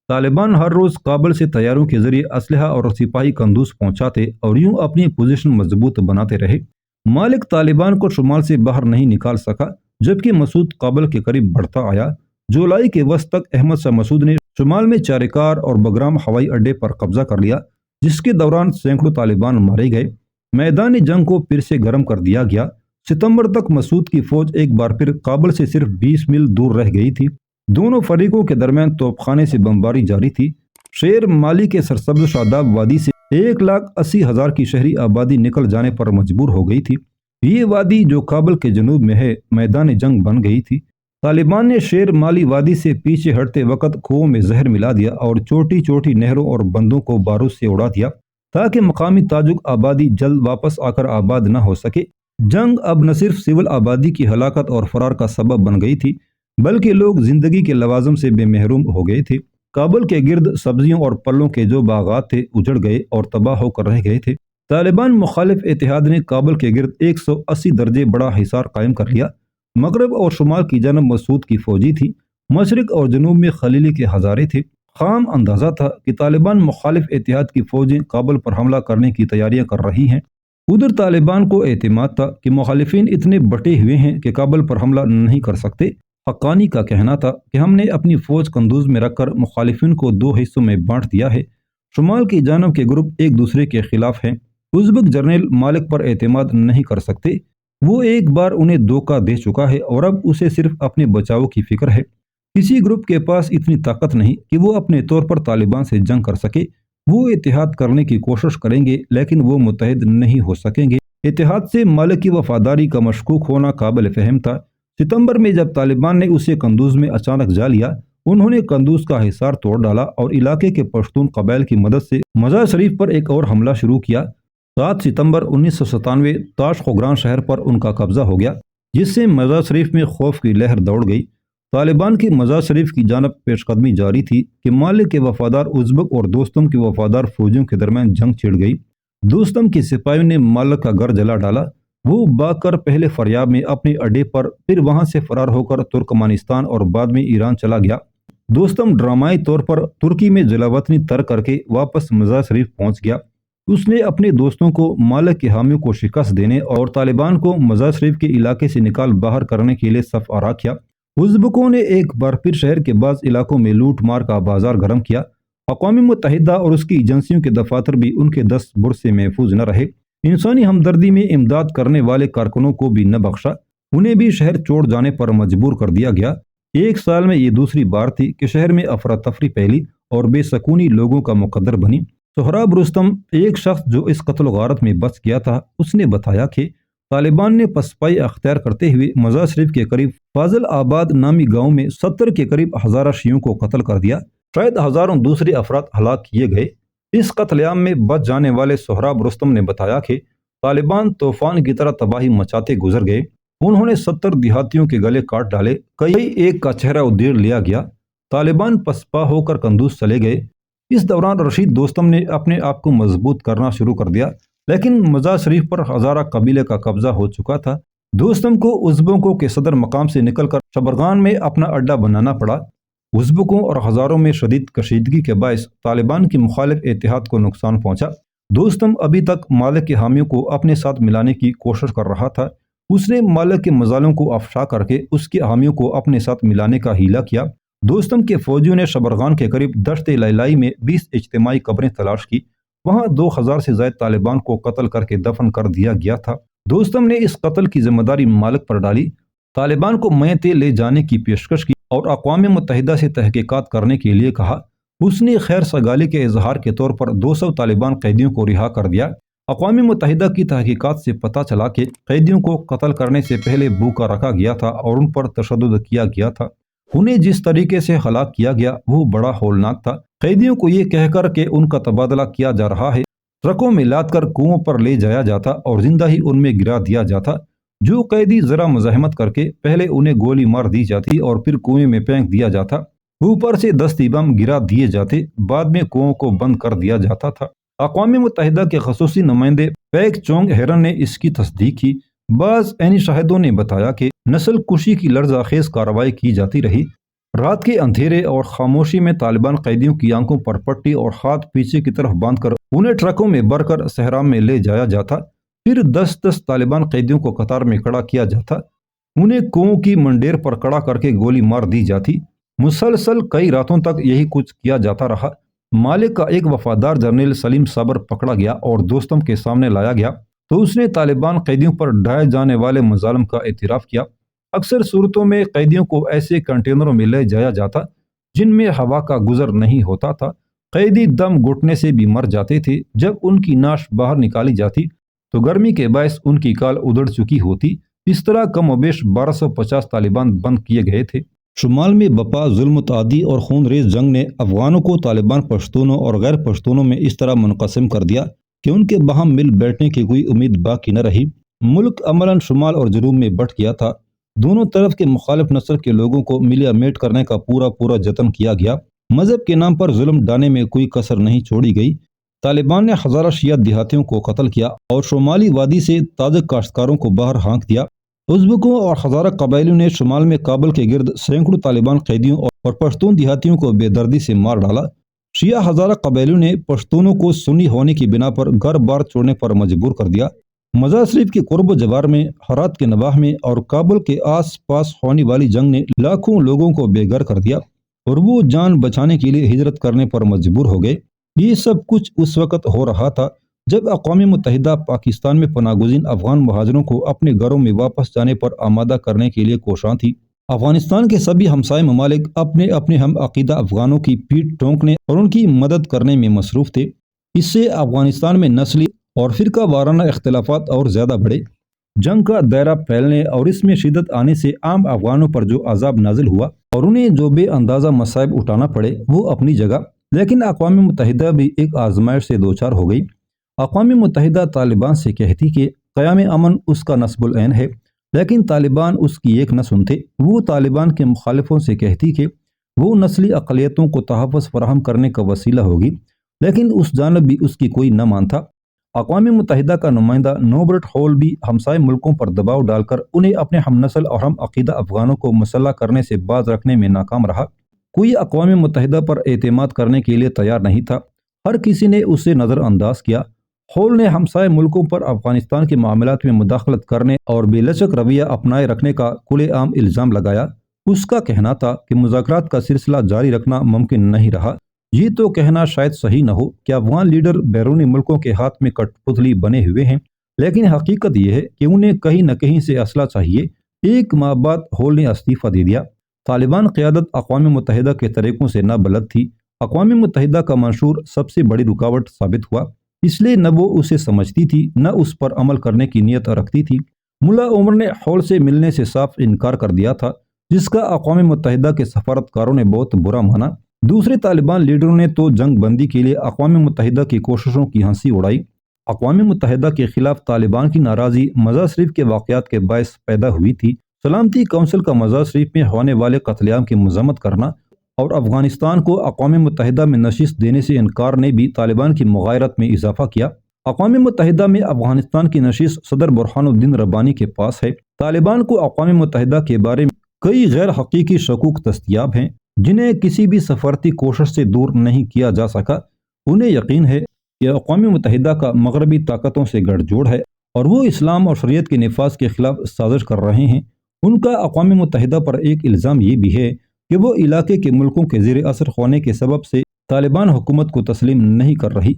طالبان ہر روز کابل سے طیاروں کے ذریعے اسلحہ اور سپاہی قندوز پہنچاتے اور یوں اپنی پوزیشن مضبوط بناتے رہے۔ مالک طالبان کو شمال سے باہر نہیں نکال سکا، جبکہ مسعود کابل کے قریب بڑھتا آیا۔ جولائی کے وسط تک احمد شاہ مسعود نے شمال میں چاریکار اور بگرام ہوائی اڈے پر قبضہ کر لیا، جس کے دوران سینکڑوں طالبان مارے گئے۔ میدان جنگ کو پھر سے گرم کر دیا گیا۔ ستمبر تک مسعود کی فوج ایک بار پھر کابل سے صرف 20 میل دور رہ گئی تھی۔ دونوں فریقوں کے درمیان توپ خانے سے بمباری جاری تھی۔ شیر مالی کے سرسبز شاداب وادی سے 1,80,000 کی شہری آبادی نکل جانے پر مجبور ہو گئی تھی۔ یہ وادی جو کابل کے جنوب میں ہے میدان جنگ بن گئی تھی۔ طالبان نے شیر مالی وادی سے پیچھے ہٹتے وقت کنووں میں زہر ملا دیا اور چھوٹی چھوٹی نہروں اور بندوں کو بارود سے اڑا دیا تاکہ مقامی تاجک آبادی جلد واپس آ کر آباد نہ ہو سکے۔ جنگ اب نہ صرف سول آبادی کی ہلاکت اور فرار کا سبب بن گئی تھی، بلکہ لوگ زندگی کے لوازم سے بے محروم ہو گئے تھے۔ کابل کے گرد سبزیوں اور پھلوں کے جو باغات تھے اجڑ گئے اور تباہ ہو کر رہ گئے تھے۔ طالبان مخالف اتحاد نے کابل کے گرد 180 درجے بڑا حصار قائم کر لیا۔ مغرب اور شمال کی جانب مسعود کی فوجی تھی، مشرق اور جنوب میں خلیلی کے ہزارے تھے۔ خام اندازہ تھا کہ طالبان مخالف اتحاد کی فوجیں کابل پر حملہ کرنے کی تیاریاں کر رہی ہیں۔ ادھر طالبان کو اعتماد تھا کہ مخالفین اتنے بٹے ہوئے ہیں کہ کابل پر حملہ نہیں کر سکتے۔ حقانی کا کہنا تھا کہ ہم نے اپنی فوج قندوز میں رکھ کر مخالفین کو 2 حصوں میں بانٹ دیا ہے۔ شمال کی جانب کے گروپ ایک دوسرے کے خلاف ہیں۔ ازبک جنرل مالک پر اعتماد نہیں کر سکتے، وہ ایک بار انہیں دھوکہ دے چکا ہے اور اب اسے صرف اپنے بچاؤ کی فکر ہے۔ کسی گروپ کے پاس اتنی طاقت نہیں کہ وہ اپنے طور پر طالبان سے جنگ کر سکے۔ وہ اتحاد کرنے کی کوشش کریں گے لیکن وہ متحد نہیں ہو سکیں گے۔ اتحاد سے مالک کی وفاداری کا مشکوک ہونا قابل فہم تھا۔ ستمبر میں جب طالبان نے اسے قندوز میں اچانک جا لیا، انہوں نے قندوز کا حصار توڑ ڈالا اور علاقے کے پشتون قبائل کی مدد سے مزار شریف پر ایک اور حملہ شروع کیا۔ 7 ستمبر 1997 تاش خوگران شہر پر ان کا قبضہ ہو گیا، جس سے مزار شریف میں خوف کی لہر دوڑ گئی۔ طالبان کی مزار شریف کی جانب پیش قدمی جاری تھی کہ مالک کے وفادار ازبک اور دوستم کے وفادار فوجیوں کے درمیان جنگ چھڑ گئی۔ دوستم کے سپاہیوں نے مالک کا گھر جلا ڈالا۔ وہ بھاگ کر پہلے فریاب میں اپنے اڈے پر، پھر وہاں سے فرار ہو کر ترکمانستان اور بعد میں ایران چلا گیا۔ دوستم ڈرامائی طور پر ترکی میں جلاوطنی ترک کر کے واپس مزار شریف پہنچ گیا۔ اس نے اپنے دوستوں کو مالک کے حامیوں کو شکست دینے اور طالبان کو مزار شریف کے علاقے سے نکال باہر کرنے کے لیے صف آرا کیا۔ ازبکوں نے ایک بار پھر شہر کے بعض علاقوں میں لوٹ مار کا بازار گرم کیا۔ اقوام متحدہ اور اس کی ایجنسیوں کے دفاتر بھی ان کے دست برد سے محفوظ نہ رہے۔ انسانی ہمدردی میں امداد کرنے والے کارکنوں کو بھی نہ بخشا، انہیں بھی شہر چھوڑ جانے پر مجبور کر دیا گیا۔ ایک سال میں یہ دوسری بار تھی کہ شہر میں افراتفری پھیلی اور بے سکونی لوگوں کا مقدر بنی۔ سہراب رستم، ایک شخص جو اس قتل و غارت میں بچ گیا تھا، اس نے بتایا کہ طالبان نے پسپائی اختیار کرتے ہوئے مزار شریف کے قریب فاضل آباد نامی گاؤں میں 70 کے قریب ہزارہ شیعوں کو قتل کر دیا، شاید ہزاروں دوسرے افراد ہلاک کیے گئے۔ اس قتل عام میں بچ جانے والے سہراب رستم نے بتایا کہ طالبان طوفان کی طرح تباہی مچاتے گزر گئے۔ انہوں نے 70 دیہاتیوں کے گلے کاٹ ڈالے، کئی ایک کا چہرہ ادھیڑ لیا گیا۔ طالبان پسپا ہو کر قندوز چلے گئے۔ اس دوران رشید دوستم نے اپنے آپ کو مضبوط کرنا شروع کر دیا، لیکن مزار شریف پر ہزارہ قبیلے کا قبضہ ہو چکا تھا۔ دوستم کو ازبکوں کے صدر مقام سے نکل کر شبرغان میں اپنا اڈا بنانا پڑا۔ ازبکوں اور ہزاروں میں شدید کشیدگی کے باعث طالبان کی مخالف اتحاد کو نقصان پہنچا۔ دوستم ابھی تک مالک کے حامیوں کو اپنے ساتھ ملانے کی کوشش کر رہا تھا۔ اس نے مالک کے مظالم کو افشا کر کے اس کے حامیوں کو اپنے ساتھ ملانے کا ہیلا کیا۔ دوستم کے فوجیوں نے شبرغان کے قریب دشت لیلائی میں 20 اجتماعی قبریں تلاش کی۔ وہاں 2000 سے زائد طالبان کو قتل کر کے دفن کر دیا گیا تھا۔ دوستم نے اس قتل کی ذمہ داری مالک پر ڈالی، طالبان کو میتیں لے جانے کی پیشکش کی اور اقوام متحدہ سے تحقیقات کرنے کے لیے کہا۔ اس نے خیر سگالی کے اظہار کے طور پر 200 طالبان قیدیوں کو رہا کر دیا۔ اقوام متحدہ کی تحقیقات سے پتہ چلا کہ قیدیوں کو قتل کرنے سے پہلے بھوکا رکھا گیا تھا اور ان پر تشدد کیا گیا تھا۔ انہیں جس طریقے سے ہلاک کیا گیا وہ بڑا ہولناک تھا۔ قیدیوں کو یہ کہہ کر کہ ان کا تبادلہ کیا جا رہا ہے، ٹرکوں میں لاد کر کنووں پر لے جایا جاتا اور زندہ ہی ان میں گرا دیا جاتا۔ جو قیدی ذرا مزاحمت کر کے پہلے انہیں گولی مار دی جاتی اور پھر کنویں میں پھینک دیا جاتا۔ اوپر سے دستی بم گرا دیے جاتے، بعد میں کنوؤں کو بند کر دیا جاتا تھا۔ اقوام متحدہ کے خصوصی نمائندے پیک چونگ ہیرن نے اس کی تصدیق کی۔ بعض عینی شاہدوں نے بتایا کہ نسل کشی کی لرزہ خیز کارروائی کی جاتی رہی۔ رات کے اندھیرے اور خاموشی میں طالبان قیدیوں کی آنکھوں پر پٹی اور ہاتھ پیچھے کی طرف باندھ کر انہیں ٹرکوں میں بھر کر صحرا میں لے جایا جاتا، پھر 10 طالبان قیدیوں کو قطار میں کھڑا کیا جاتا، انہیں کنوؤں کی منڈیر پر کھڑا کر کے گولی مار دی جاتی۔ مسلسل کئی راتوں تک یہی کچھ کیا جاتا رہا۔ مالک کا ایک وفادار جرنیل سلیم صابر پکڑا گیا اور دوستوں کے سامنے لایا گیا تو اس نے طالبان قیدیوں پر ڈھائے جانے والے مظالم کا اعتراف کیا۔ اکثر صورتوں میں قیدیوں کو ایسے کنٹینروں میں لے جایا جاتا جن میں ہوا کا گزر نہیں ہوتا تھا۔ قیدی دم گھٹنے سے بھی مر جاتے تھے۔ جب ان کی ناش باہر نکالی جاتی تو گرمی کے باعث ان کی کال ادڑ چکی ہوتی۔ اس طرح کم و بیش 1250 طالبان بند کیے گئے تھے۔ شمال میں بپا ظلم متعدی اور خون ریز جنگ نے افغانوں کو طالبان پشتونوں اور غیر پشتونوں میں اس طرح منقسم کر دیا کہ ان کے باہم مل بیٹھنے کی کوئی امید باقی نہ رہی۔ ملک عملاً شمال اور جنوب میں بٹ گیا تھا۔ دونوں طرف کے مخالف نسل کے لوگوں کو ملیا میٹ کرنے کا پورا جتن کیا گیا۔ مذہب کے نام پر ظلم ڈھانے میں کوئی کسر نہیں چھوڑی گئی۔ طالبان نے ہزارہ شیعہ دیہاتیوں کو قتل کیا اور شمالی وادی سے تاجک کاشتکاروں کو باہر ہانک دیا۔ ازبکوں اور ہزارہ قبائلیوں نے شمال میں کابل کے گرد سینکڑوں طالبان قیدیوں اور پشتون دیہاتیوں کو بے دردی سے مار ڈالا۔ شیعہ ہزارہ قبائلیوں نے پشتونوں کو سنی ہونے کی بنا پر گھر بار چھوڑنے پر مجبور کر دیا۔ مزار شریف کے قرب و جوار میں، ہرات کے نواح میں اور کابل کے آس پاس ہونے والی جنگ نے لاکھوں لوگوں کو بے گھر کر دیا اور وہ جان بچانے کے لیے ہجرت کرنے پر مجبور ہو گئے۔ یہ سب کچھ اس وقت ہو رہا تھا جب اقوام متحدہ پاکستان میں پناہ گزین افغان مہاجروں کو اپنے گھروں میں واپس جانے پر آمادہ کرنے کے لیے کوشاں تھی۔ افغانستان کے سبھی ہمسائے ممالک اپنے ہم عقیدہ افغانوں کی پیٹھ ٹونکنے اور ان کی مدد کرنے میں مصروف تھے۔ اس سے افغانستان میں نسلی اور فرقہ وارانہ اختلافات اور زیادہ بڑھے۔ جنگ کا دائرہ پھیلنے اور اس میں شدت آنے سے عام افغانوں پر جو عذاب نازل ہوا اور انہیں جو بے اندازہ مصائب اٹھانا پڑے وہ اپنی جگہ، لیکن اقوام متحدہ بھی ایک آزمائش سے دوچار ہو گئی۔ اقوام متحدہ طالبان سے کہتی کہ قیام امن اس کا نصب العین ہے، لیکن طالبان اس کی ایک نہ سنتے۔ وہ طالبان کے مخالفوں سے کہتی کہ وہ نسلی اقلیتوں کو تحفظ فراہم کرنے کا وسیلہ ہوگی، لیکن اس جانب بھی اس کی کوئی نہ مانتا۔ اقوام متحدہ کا نمائندہ نوربرٹ ہول بھی ہمسائے ملکوں پر دباؤ ڈال کر انہیں اپنے ہم نسل اور ہم عقیدہ افغانوں کو مسلح کرنے سے باز رکھنے میں ناکام رہا۔ کوئی اقوام متحدہ پر اعتماد کرنے کے لیے تیار نہیں تھا، ہر کسی نے اسے نظر انداز کیا۔ ہول نے ہمسائے ملکوں پر افغانستان کے معاملات میں مداخلت کرنے اور بے لچک رویہ اپنائے رکھنے کا کھلے عام الزام لگایا۔ اس کا کہنا تھا کہ مذاکرات کا سلسلہ جاری رکھنا ممکن نہیں رہا۔ یہ تو کہنا شاید صحیح نہ ہو کہ افغان لیڈر بیرونی ملکوں کے ہاتھ میں کٹ پتلی بنے ہوئے ہیں، لیکن حقیقت یہ ہے کہ انہیں کہیں نہ کہیں سے اسلحہ چاہیے۔ ایک ماہ بعد ہول نے استعفیٰ دے دیا۔ طالبان قیادت اقوام متحدہ کے طریقوں سے نہ بلد تھی۔ اقوام متحدہ کا منشور سب سے بڑی رکاوٹ ثابت ہوا، اس لیے نہ وہ اسے سمجھتی تھی نہ اس پر عمل کرنے کی نیت رکھتی تھی۔ ملا عمر نے ہول سے ملنے سے صاف انکار کر دیا تھا، جس کا اقوام متحدہ کے سفارتکاروں نے بہت برا مانا۔ دوسرے طالبان لیڈروں نے تو جنگ بندی کے لیے اقوام متحدہ کی کوششوں کی ہنسی اڑائی۔ اقوام متحدہ کے خلاف طالبان کی ناراضی مزار شریف کے واقعات کے باعث پیدا ہوئی تھی۔ سلامتی کونسل کا مزار شریف میں ہونے والے قتل عام کی مذمت کرنا اور افغانستان کو اقوام متحدہ میں نشست دینے سے انکار نے بھی طالبان کی مغایرت میں اضافہ کیا۔ اقوام متحدہ میں افغانستان کی نشست صدر برہان الدین ربانی کے پاس ہے۔ طالبان کو اقوام متحدہ کے بارے میں کئی غیر حقیقی شکوک دستیاب ہیں جنہیں کسی بھی سفارتی کوشش سے دور نہیں کیا جا سکا۔ انہیں یقین ہے کہ اقوام متحدہ کا مغربی طاقتوں سے گٹھ جوڑ ہے اور وہ اسلام اور شریعت کے نفاذ کے خلاف سازش کر رہے ہیں۔ ان کا اقوام متحدہ پر ایک الزام یہ بھی ہے کہ وہ علاقے کے ملکوں کے زیر اثر ہونے کے سبب سے طالبان حکومت کو تسلیم نہیں کر رہی۔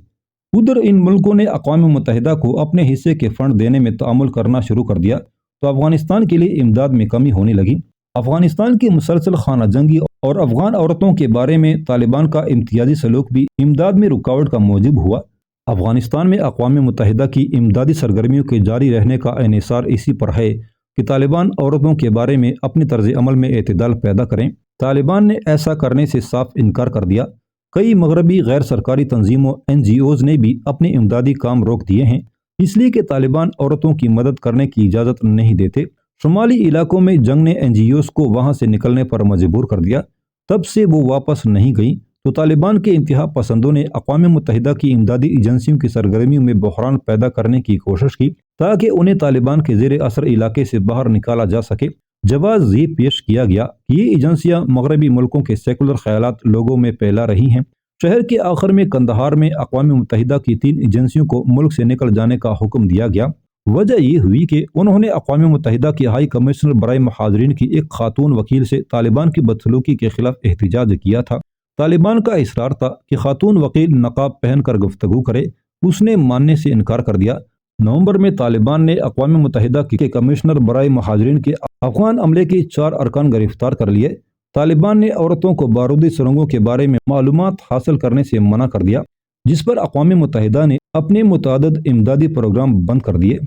ادھر ان ملکوں نے اقوام متحدہ کو اپنے حصے کے فنڈ دینے میں تعامل کرنا شروع کر دیا تو افغانستان کے لیے امداد میں کمی ہونے لگی۔ افغانستان کی مسلسل خانہ جنگی اور افغان عورتوں کے بارے میں طالبان کا امتیازی سلوک بھی امداد میں رکاوٹ کا موجب ہوا۔ افغانستان میں اقوام متحدہ کی امدادی سرگرمیوں کے جاری رہنے کا انحصار اسی پر ہے کہ طالبان عورتوں کے بارے میں اپنے طرز عمل میں اعتدال پیدا کریں۔ طالبان نے ایسا کرنے سے صاف انکار کر دیا۔ کئی مغربی غیر سرکاری تنظیموں NGOs نے بھی اپنے امدادی کام روک دیے ہیں، اس لیے کہ طالبان عورتوں کی مدد کرنے کی اجازت نہیں دیتے۔ شمالی علاقوں میں جنگ نے NGOs کو وہاں سے نکلنے پر مجبور کر دیا۔ تب سے وہ واپس نہیں گئیں تو طالبان کے انتہا پسندوں نے اقوام متحدہ کی امدادی ایجنسیوں کی سرگرمیوں میں بحران پیدا کرنے کی کوشش کی تاکہ انہیں طالبان کے زیر اثر علاقے سے باہر نکالا جا سکے۔ جواز یہ پیش کیا گیا کہ یہ ایجنسیاں مغربی ملکوں کے سیکولر خیالات لوگوں میں پھیلا رہی ہیں۔ شہر کے آخر میں قندھار میں اقوام متحدہ کی 3 ایجنسیوں کو ملک سے نکل جانے کا حکم دیا گیا۔ وجہ یہ ہوئی کہ انہوں نے اقوام متحدہ کے ہائی کمشنر برائے مہاجرین کی ایک خاتون وکیل سے طالبان کی بدسلوکی کے خلاف احتجاج کیا تھا۔ طالبان کا اصرار تھا کہ خاتون وکیل نقاب پہن کر گفتگو کرے، اس نے ماننے سے انکار کر دیا۔ نومبر میں طالبان نے اقوام متحدہ کے کمشنر برائے مہاجرین کے افغان عملے کے 4 ارکان گرفتار کر لیے۔ طالبان نے عورتوں کو بارودی سرنگوں کے بارے میں معلومات حاصل کرنے سے منع کر دیا، جس پر اقوام متحدہ نے اپنے متعدد امدادی پروگرام بند کر دیے۔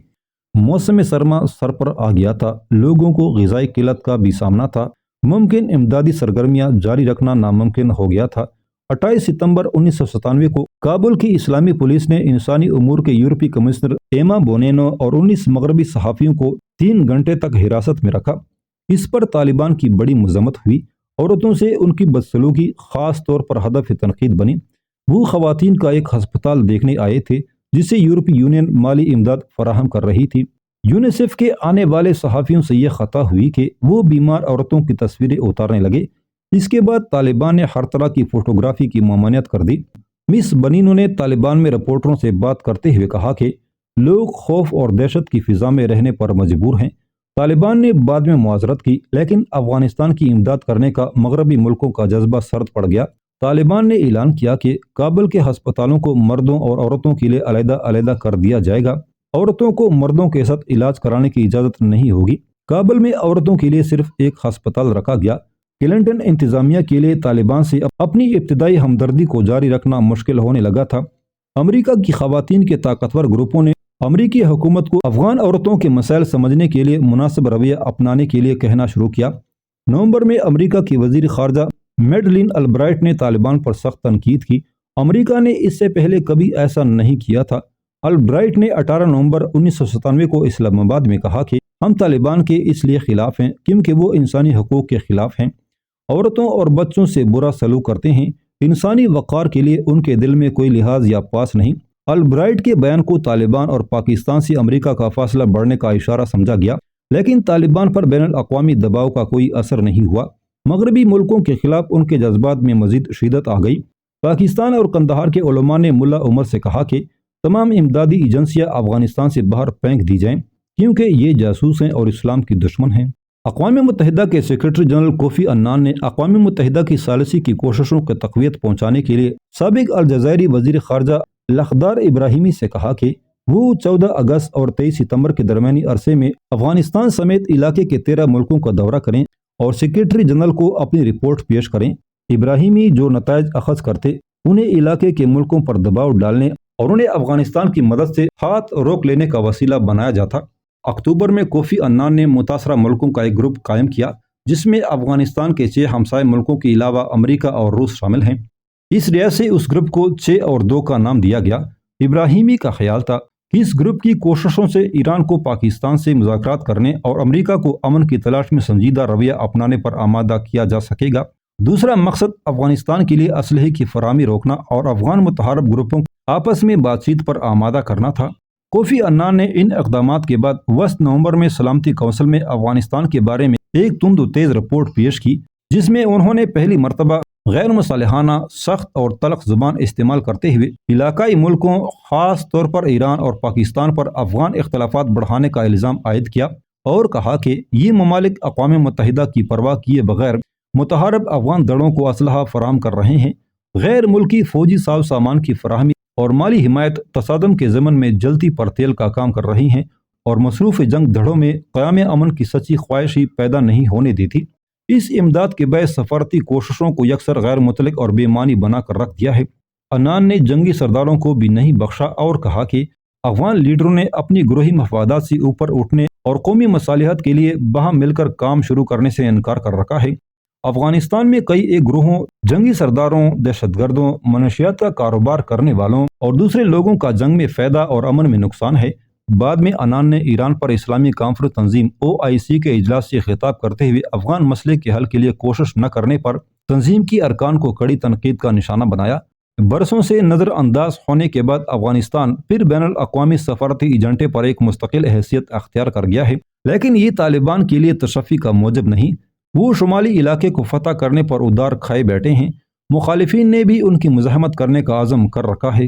موسم سرما سر پر آ گیا تھا، لوگوں کو غذائی قلت کا بھی سامنا تھا، ممکن امدادی سرگرمیاں جاری رکھنا ناممکن ہو گیا تھا۔ 28 ستمبر 1997 کو کابل کی اسلامی پولیس نے انسانی امور کے یورپی کمشنر ایما بونینو اور 19 مغربی صحافیوں کو 3 گھنٹے تک حراست میں رکھا۔ اس پر طالبان کی بڑی مذمت ہوئی، عورتوں سے ان کی بدسلوکی خاص طور پر ہدف تنقید بنی۔ وہ خواتین کا ایک ہسپتال دیکھنے آئے تھے جسے یورپی یونین مالی امداد فراہم کر رہی تھی۔ یونیسیف کے آنے والے صحافیوں سے یہ خطا ہوئی کہ وہ بیمار عورتوں کی تصویریں اتارنے لگے۔ اس کے بعد طالبان نے ہر طرح کی فوٹوگرافی کی ممانعت کر دی۔ مس بنینو نے طالبان میں رپورٹروں سے بات کرتے ہوئے کہا کہ لوگ خوف اور دہشت کی فضا میں رہنے پر مجبور ہیں۔ طالبان نے بعد میں معذرت کی، لیکن افغانستان کی امداد کرنے کا مغربی ملکوں کا جذبہ سرد پڑ گیا۔ طالبان نے اعلان کیا کہ کابل کے ہسپتالوں کو مردوں اور عورتوں کے لیے علیحدہ علیحدہ کر دیا جائے گا۔ عورتوں کو مردوں کے ساتھ علاج کرانے کی اجازت نہیں ہوگی۔ کابل میں عورتوں کے لیے صرف ایک ہسپتال رکھا گیا۔ کلنٹن انتظامیہ کے لیے طالبان سے اپنی ابتدائی ہمدردی کو جاری رکھنا مشکل ہونے لگا تھا۔ امریکہ کی خواتین کے طاقتور گروپوں نے امریکی حکومت کو افغان عورتوں کے مسائل سمجھنے کے لیے مناسب رویہ اپنانے کے لیے کہنا شروع کیا۔ نومبر میں امریکہ کی وزیر خارجہ میڈلین البرائٹ نے طالبان پر سخت تنقید کی۔ امریکہ نے اس سے پہلے کبھی ایسا نہیں کیا تھا۔ البرائٹ نے 18 نومبر 1997 کو اسلام آباد میں کہا کہ ہم طالبان کے اس لیے خلاف ہیں کیونکہ وہ انسانی حقوق کے خلاف ہیں، عورتوں اور بچوں سے برا سلوک کرتے ہیں، انسانی وقار کے لیے ان کے دل میں کوئی لحاظ یا پاس نہیں۔ البرائٹ کے بیان کو طالبان اور پاکستان سے امریکہ کا فاصلہ بڑھنے کا اشارہ سمجھا گیا، لیکن طالبان پر بین الاقوامی دباؤ کا کوئی اثر نہیں ہوا۔ مغربی ملکوں کے خلاف ان کے جذبات میں مزید شدت آ گئی۔ پاکستان اور قندھار کے علماء نے ملا عمر سے کہا کہ تمام امدادی ایجنسیاں افغانستان سے باہر پھینک دی جائیں کیونکہ یہ جاسوس ہیں اور اسلام کی دشمن ہیں۔ اقوام متحدہ کے سیکرٹری جنرل کوفی عنان نے اقوام متحدہ کی ثالثی کی کوششوں کو تقویت پہنچانے کے لیے سابق الجزائری وزیر خارجہ لخدار ابراہیمی سے کہا کہ وہ 14 اگست اور 23 ستمبر کے درمیانی عرصے میں افغانستان سمیت علاقے کے 13 ملکوں کا دورہ کریں اور سیکرٹری جنرل کو اپنی رپورٹ پیش کریں۔ ابراہیمی جو نتائج اخذ کرتے انہیں علاقے کے ملکوں پر دباؤ ڈالنے اور انہیں افغانستان کی مدد سے ہاتھ روک لینے کا وسیلہ بنایا جاتا۔ اکتوبر میں کوفی عنان نے متاثرہ ملکوں کا ایک گروپ قائم کیا جس میں افغانستان کے 6 ہمسائے ملکوں کے علاوہ امریکہ اور روس شامل ہیں۔ اس لحاظ سے اس گروپ کو 6 اور 2 کا نام دیا گیا۔ ابراہیمی کا خیال تھا کہ اس گروپ کی کوششوں سے ایران کو پاکستان سے مذاکرات کرنے اور امریکہ کو امن کی تلاش میں سنجیدہ رویہ اپنانے پر آمادہ کیا جا سکے گا۔ دوسرا مقصد افغانستان کے لیے اسلحے کی فراہمی روکنا اور افغان متحارب گروپوں آپس میں بات چیت پر آمادہ کرنا تھا۔ کوفی عنان نے ان اقدامات کے بعد وسط نومبر میں سلامتی کونسل میں افغانستان کے بارے میں ایک تند و تیز رپورٹ پیش کی جس میں انہوں نے پہلی مرتبہ غیر مصالحانہ، سخت اور تلخ زبان استعمال کرتے ہوئے علاقائی ملکوں خاص طور پر ایران اور پاکستان پر افغان اختلافات بڑھانے کا الزام عائد کیا اور کہا کہ یہ ممالک اقوام متحدہ کی پرواہ کیے بغیر متحارب افغان دڑوں کو اسلحہ فراہم کر رہے ہیں، غیر ملکی فوجی ساز سامان کی فراہمی اور مالی حمایت تصادم کے ضمن میں جلتی پر تیل کا کام کر رہی ہیں اور مصروف جنگ دھڑوں میں قیام امن کی سچی خواہش ہی پیدا نہیں ہونے دیتی۔ اس امداد کے باعث سفارتی کوششوں کو یکسر غیر متعلق اور بے معنی بنا کر رکھ دیا ہے۔ عنان نے جنگی سرداروں کو بھی نہیں بخشا اور کہا کہ افغان لیڈروں نے اپنی گروہی مفادات سے اوپر اٹھنے اور قومی مصالحت کے لیے باہم مل کر کام شروع کرنے سے انکار کر رکھا ہے۔ افغانستان میں کئی ایک گروہوں، جنگی سرداروں، دہشت گردوں، منشیات کا کاروبار کرنے والوں اور دوسرے لوگوں کا جنگ میں فائدہ اور امن میں نقصان ہے۔ بعد میں عنان نے ایران پر اسلامی کانفرنس تنظیم OIC کے اجلاس سے خطاب کرتے ہوئے افغان مسئلے کے حل کے لیے کوشش نہ کرنے پر تنظیم کی ارکان کو کڑی تنقید کا نشانہ بنایا۔ برسوں سے نظر انداز ہونے کے بعد افغانستان پھر بین الاقوامی سفارتی ایجنٹے پر ایک مستقل حیثیت اختیار کر گیا ہے، لیکن یہ طالبان کے لیے تشفی کا موجب نہیں۔ وہ شمالی علاقے کو فتح کرنے پر ادار کھائے بیٹھے ہیں۔ مخالفین نے بھی ان کی مزاحمت کرنے کا عزم کر رکھا ہے۔